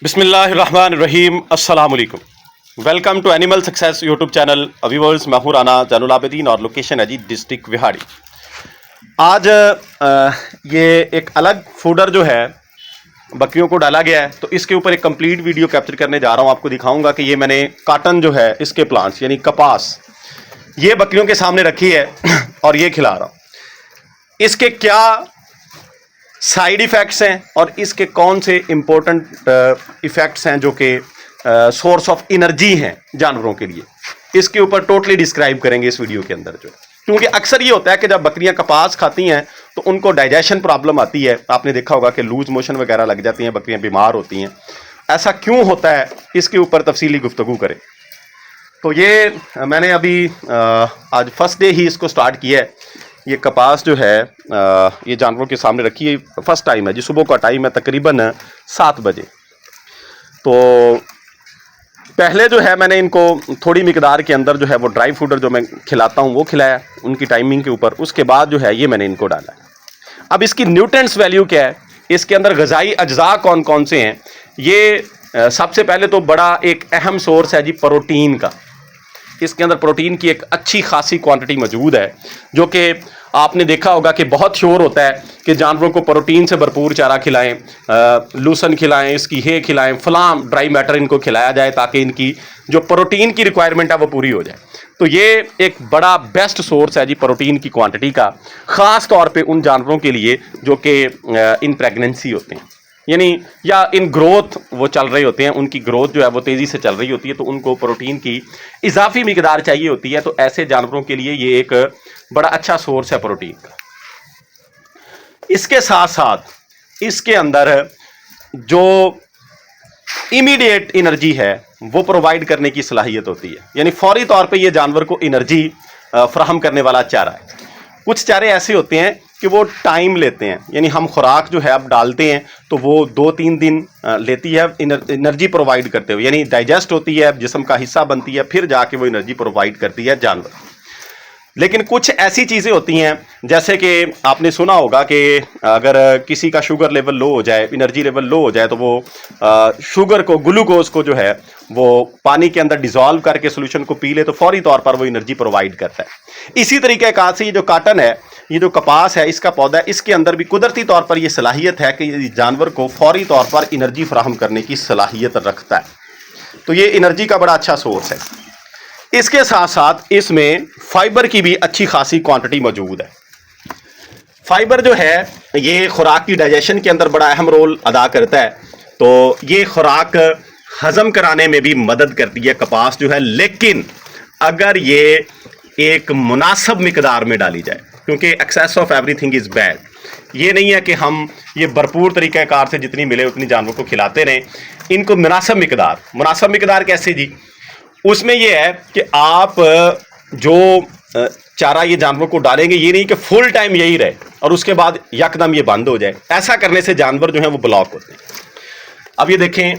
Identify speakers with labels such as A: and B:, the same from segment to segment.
A: बिस्मिल्लाहिर्रहमानिर्रहीम अस्सलाम वालेकुम। Welcome to animal success YouTube channel. Viewers, मैं हूं राना जैनुल आबिदीन और लोकेशन है जी डिस्ट्रिक्ट विहाड़ी। आज ये एक अलग फूडर जो है बकरियों को डाला गया है, तो इसके ऊपर एक कंप्लीट वीडियो कैप्चर करने जा रहा हूं। आपको दिखाऊंगा कि ये मैंने काटन जो है इसके प्लांट्स यानी कपास ये बकरियों के सामने रखी है और ये खिला रहा हूं। इसके क्या साइड इफ़ेक्ट्स हैं और इसके कौन से इम्पोर्टेंट इफ़ेक्ट्स हैं जो कि सोर्स ऑफ एनर्जी हैं जानवरों के लिए, इसके ऊपर टोटली डिस्क्राइब करेंगे इस वीडियो के अंदर। जो क्योंकि अक्सर ये होता है कि जब बकरियां कपास खाती हैं तो उनको डाइजेशन प्रॉब्लम आती है। आपने देखा होगा कि लूज मोशन वगैरह लग जाती हैं, बकरियां बीमार होती हैं। ऐसा क्यों होता है, इसके ऊपर तफसीली गुफ्तगू करें। तो ये मैंने अभी आज फर्स्ट डे ही इसको स्टार्ट किया है। ये कपास जो है ये जानवरों के सामने रखी है। फर्स्ट टाइम है जी, सुबह का टाइम है तकरीबन 7 बजे। तो पहले जो है मैंने इनको थोड़ी मिकदार के अंदर जो है वो ड्राई फूडर जो मैं खिलाता हूँ वो खिलाया उनकी टाइमिंग के ऊपर। उसके बाद जो है ये मैंने इनको डाला। अब इसकी न्यूट्रिएंट्स वैल्यू क्या है, इसके अंदर ग़िज़ाई अज्जा कौन कौन से हैं। ये सबसे पहले तो बड़ा एक अहम सोर्स है जी प्रोटीन का। इसके अंदर प्रोटीन की एक अच्छी खासी क्वांटिटी मौजूद है, जो कि आपने देखा होगा कि बहुत श्योर होता है कि जानवरों को प्रोटीन से भरपूर चारा खिलाएं, लूसन खिलाएं, इसकी हे खिलाएं, फलाम ड्राई मैटर इनको खिलाया जाए ताकि इनकी जो प्रोटीन की रिक्वायरमेंट है वो पूरी हो जाए। तो ये एक बड़ा बेस्ट सोर्स है जी प्रोटीन की क्वांटिटी का, ख़ास तौर पे उन जानवरों के लिए जो कि इन प्रेगनेंसी होते हैं, यानी या इन ग्रोथ वो चल रहे होते हैं, उनकी ग्रोथ जो है वो तेज़ी से चल रही होती है, तो उनको प्रोटीन की इजाफी मिकदार चाहिए होती है। तो ऐसे जानवरों के लिए ये एक बड़ा अच्छा सोर्स है प्रोटीन का। इसके साथ साथ इसके अंदर जो इमीडिएट एनर्जी है वो प्रोवाइड करने की सलाहियत होती है, यानी फौरी तौर पे ये जानवर को एनर्जी फ्राहम करने वाला चारा है। कुछ चारे ऐसे होते हैं कि वो टाइम लेते हैं, यानी हम खुराक जो है अब डालते हैं तो वो 2-3 दिन लेती है एनर्जी प्रोवाइड करते हुए, यानी डाइजेस्ट होती है, जिस्म का हिस्सा बनती है, फिर जाके वो एनर्जी प्रोवाइड करती है जानवर। लेकिन कुछ ऐसी चीज़ें होती हैं जैसे कि आपने सुना होगा कि अगर किसी का शुगर लेवल लो हो जाए, एनर्जी लेवल लो हो जाए, तो वो शुगर को, ग्लूकोज को जो है वो पानी के अंदर डिज़ोल्व करके सोल्यूशन को पी ले तो फौरी तौर पर वो एनर्जी प्रोवाइड करता है। इसी तरीके का से ये जो काटन है, ये जो कपास है, इसका पौधा है, इसके अंदर भी कुदरती तौर पर यह सलाहियत है कि जानवर को फौरी तौर पर एनर्जी फराहम करने की सलाहियत रखता है। तो ये एनर्जी का बड़ा अच्छा सोर्स है। इसके साथ साथ इसमें फाइबर की भी अच्छी खासी क्वांटिटी मौजूद है। फाइबर जो है ये खुराक की डाइजेशन के अंदर बड़ा अहम रोल अदा करता है, तो ये खुराक हजम कराने में भी मदद करती है कपास जो है। लेकिन अगर ये एक मुनासिब मिकदार में डाली जाए, क्योंकि excess of everything is bad. ये नहीं है कि हम ये भरपूर तरीक़ाकार से जितनी मिले उतनी जानवर को खिलाते रहें। इनको मुनासिब मिकदार कैसे जी? उसमें यह है कि आप जो चारा ये जानवरों को डालेंगे, ये नहीं कि फुल टाइम यही रहे और उसके बाद यकदम ये बंद हो जाए। ऐसा करने से जानवर जो हैं वो ब्लॉक होते हैं। अब ये देखें,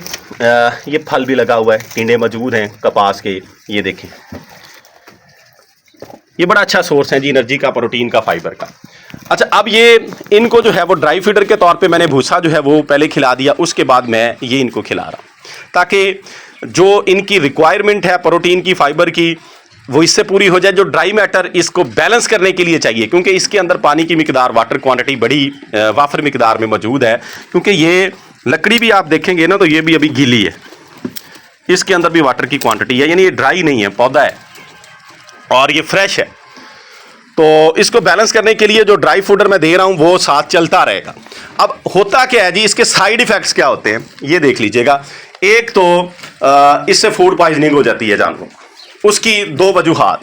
A: ये फल भी लगा हुआ है, टिंडे मौजूद हैं कपास के। ये देखें, ये बड़ा अच्छा सोर्स है जी एनर्जी का, प्रोटीन का, फाइबर का। अच्छा, अब ये इनको जो है वो ड्राई फीडर के तौर पे मैंने भूसा जो है वो पहले खिला दिया, उसके बाद मैं ये इनको खिला रहा हूँ ताकि जो इनकी रिक्वायरमेंट है प्रोटीन की, फाइबर की, वो इससे पूरी हो जाए। जो ड्राई मैटर इसको बैलेंस करने के लिए चाहिए, क्योंकि इसके अंदर पानी की मिकदार, वाटर क्वांटिटी बड़ी वाफर मिकदार में मौजूद है। क्योंकि ये लकड़ी भी आप देखेंगे ना तो ये भी अभी गीली है, इसके अंदर भी वाटर की क्वांटिटी है, यानी ये ड्राई नहीं है, पौधा है और ये फ्रेश है। तो इसको बैलेंस करने के लिए जो ड्राई फूडर मैं दे रहा हूँ वो साथ चलता रहेगा। अब होता क्या है जी, इसके साइड इफ़ेक्ट्स क्या होते हैं ये देख लीजिएगा। एक तो इससे फूड पॉइजनिंग हो जाती है जानवरों को। उसकी 2 वजूहात।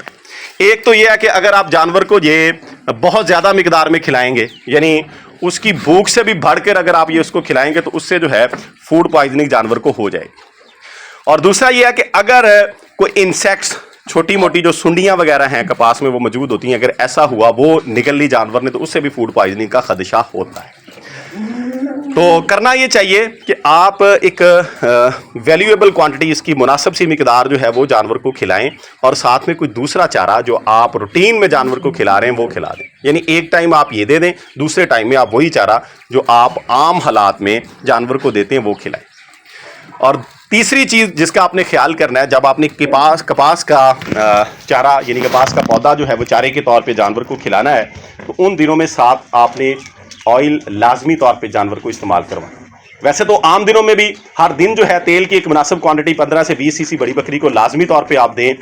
A: एक तो ये है कि अगर आप जानवर को ये बहुत ज़्यादा मिकदार में खिलाएंगे, यानी उसकी भूख से भी बढ़कर अगर आप ये उसको खिलाएंगे तो उससे जो है फूड पॉइजनिंग जानवर को हो जाएगी। और दूसरा ये है कि अगर कोई इंसेक्ट्स, छोटी मोटी जो सुंडियां वगैरह हैं कपास में वो मौजूद होती हैं, अगर ऐसा हुआ वो निगल ली जानवर ने तो उससे भी फूड पॉइजनिंग का खदशा होता है। तो करना ये चाहिए कि आप एक वैल्यूएबल क्वांटिटी, इसकी मुनासिब सी मिकदार जो है वो जानवर को खिलाएं और साथ में कोई दूसरा चारा जो आप रूटीन में जानवर को खिला रहे हैं वो खिला दें। यानी एक टाइम आप ये दे दें, दूसरे टाइम में आप वही चारा जो आप आम हालात में जानवर को देते हैं वो खिलाएं। और तीसरी चीज़ जिसका आपने ख्याल करना है, जब आपने कपास का चारा यानी कपास का पौधा जो है वो चारे के तौर पे जानवर को खिलाना है, तो उन दिनों में साथ आपने ऑयल लाजमी तौर पे जानवर को इस्तेमाल करवाना। वैसे तो आम दिनों में भी हर दिन जो है तेल की एक मुनासिब क्वांटिटी 15 से 20 सीसी बड़ी बकरी को लाजमी तौर पे आप दें,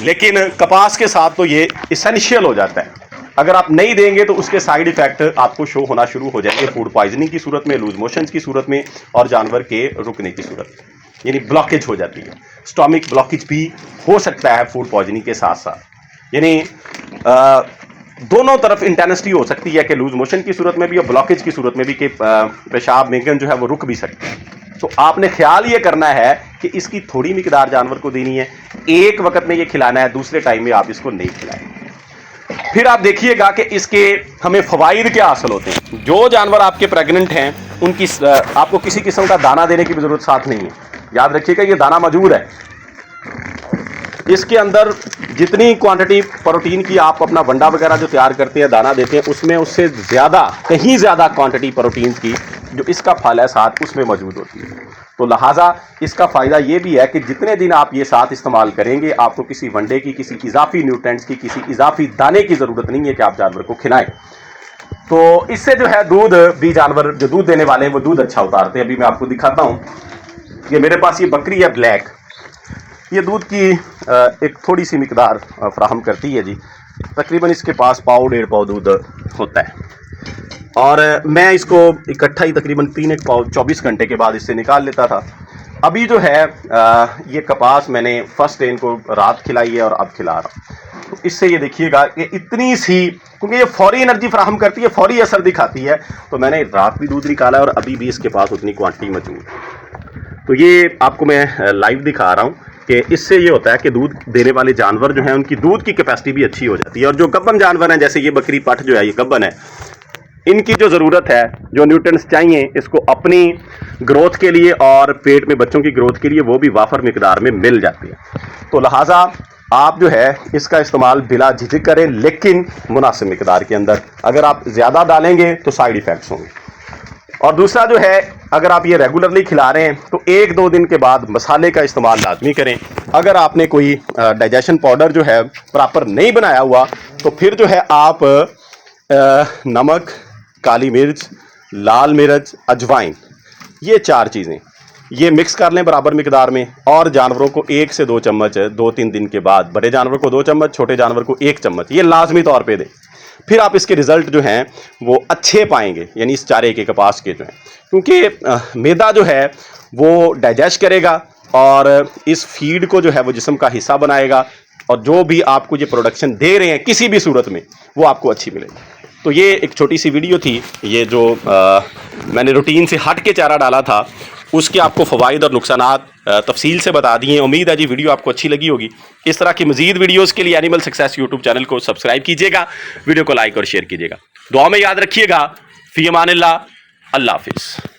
A: लेकिन कपास के साथ तो ये इसेंशियल हो जाता है। अगर आप नहीं देंगे तो उसके साइड इफेक्ट आपको शो होना शुरू हो जाएंगे, फूड पॉइजनिंग की सूरत में, लूज मोशंस की सूरत में और जानवर के रुकने की सूरत में, यानी ब्लॉकेज हो जाती है। स्टोमिक ब्लॉकेज भी हो सकता है फूड पॉइजनिंग के साथ साथ, यानी दोनों तरफ इंटेंसिटी हो सकती है कि लूज मोशन की सूरत में भी और ब्लॉकेज की सूरत में भी कि पेशाब मेंगन जो है वो रुक भी सकते हैं। तो आपने ख्याल ये करना है कि इसकी थोड़ी मिकदार जानवर को देनी है, एक वक्त में ये खिलाना है, दूसरे टाइम में आप इसको नहीं खिलाएं। फिर आप देखिएगा कि इसके हमें फ़वाइद क्या हासिल होते हैं। जो जानवर आपके प्रेग्नेंट हैं उनकी आपको किसी किस्म का दाना देने की ज़रूरत साथ नहीं है। याद रखिएगा ये दाना मौजूद है, इसके अंदर जितनी क्वांटिटी प्रोटीन की आप अपना वंडा वगैरह जो तैयार करते हैं, दाना देते हैं, उसमें उससे ज़्यादा, कहीं ज़्यादा क्वांटिटी प्रोटीन की जो इसका फल है साथ उसमें मौजूद होती है। तो लिहाजा इसका फ़ायदा ये भी है कि जितने दिन आप ये साथ इस्तेमाल करेंगे, आपको किसी वंडे की, किसी इजाफी न्यूट्रेंट्स की, किसी इजाफी दाने की ज़रूरत नहीं है कि आप जानवर को खिलाएं। तो इससे जो है दूध भी, जानवर जो दूध देने वाले हैं वो दूध अच्छा उतारते हैं। अभी मैं आपको दिखाता हूँ कि मेरे पास ये बकरी है ब्लैक, ये दूध की एक थोड़ी सी मिकदार फ्राहम करती है जी। तकरीबन इसके पास 1.5 पाव दूध होता है और मैं इसको इकट्ठा ही तकरीबन 3 पाव 24 घंटे के बाद इससे निकाल लेता था। अभी जो है ये कपास मैंने फर्स्ट डे इनको रात खिलाई है और अब खिला रहा हूँ। तो इससे ये देखिएगा कि इतनी सी, क्योंकि ये फौरी एनर्जी फ्राहम करती है, फौरी असर दिखाती है, तो मैंने रात भी दूध निकाला और अभी भी इसके पास उतनी क्वांटिटी मौजूद है। तो ये आपको मैं लाइव दिखा रहा हूँ कि इससे ये होता है कि दूध देने वाले जानवर जो हैं उनकी दूध की कैपेसिटी भी अच्छी हो जाती है। और जो गब्बन जानवर हैं, जैसे ये बकरी पठ जो है ये गब्बन है, इनकी जो ज़रूरत है, जो न्यूट्रिएंट्स चाहिए इसको अपनी ग्रोथ के लिए और पेट में बच्चों की ग्रोथ के लिए, वो भी वाफर मिकदार में मिल जाती है। तो लिहाजा आप जो है इसका इस्तेमाल बिला झिझक करें, लेकिन मुनासिब मिकदार के अंदर। अगर आप ज़्यादा डालेंगे तो साइड इफ़ेक्ट्स होंगे। और दूसरा जो है, अगर आप ये रेगुलरली खिला रहे हैं तो 1-2 दिन के बाद मसाले का इस्तेमाल लाजमी करें। अगर आपने कोई डाइजेशन पाउडर जो है प्रॉपर नहीं बनाया हुआ, तो फिर जो है आप नमक, काली मिर्च, लाल मिर्च, अजवाइन, ये 4 चीज़ें ये मिक्स कर लें बराबर मिकदार में, और जानवरों को 1 से 2 चम्मच 2-3 दिन के बाद, बड़े जानवर को 2 चम्मच, छोटे जानवर को 1 चम्मच, ये लाजमी तौर पे दें। फिर आप इसके रिज़ल्ट जो हैं वो अच्छे पाएंगे, यानी इस चारे के, कपास के जो हैं, क्योंकि मैदा जो है वो डाइजेस्ट करेगा और इस फीड को जो है वो जिस्म का हिस्सा बनाएगा, और जो भी आपको ये प्रोडक्शन दे रहे हैं किसी भी सूरत में वो आपको अच्छी मिलेगी। तो ये एक छोटी सी वीडियो थी, ये जो मैंने रूटीन से हट के चारा डाला था उसके आपको फ़वाइद और नुकसानात तफसील से बता दिए। उम्मीद है जी वीडियो आपको अच्छी लगी होगी। इस तरह की मज़ीद वीडियोज़ के लिए एनिमल सक्सेस यूट्यूब चैनल को सब्सक्राइब कीजिएगा, वीडियो को लाइक और शेयर कीजिएगा। दुआ में याद रखिएगा। फ़ी अमानिल्लाह, अल्लाह हाफ़िज़।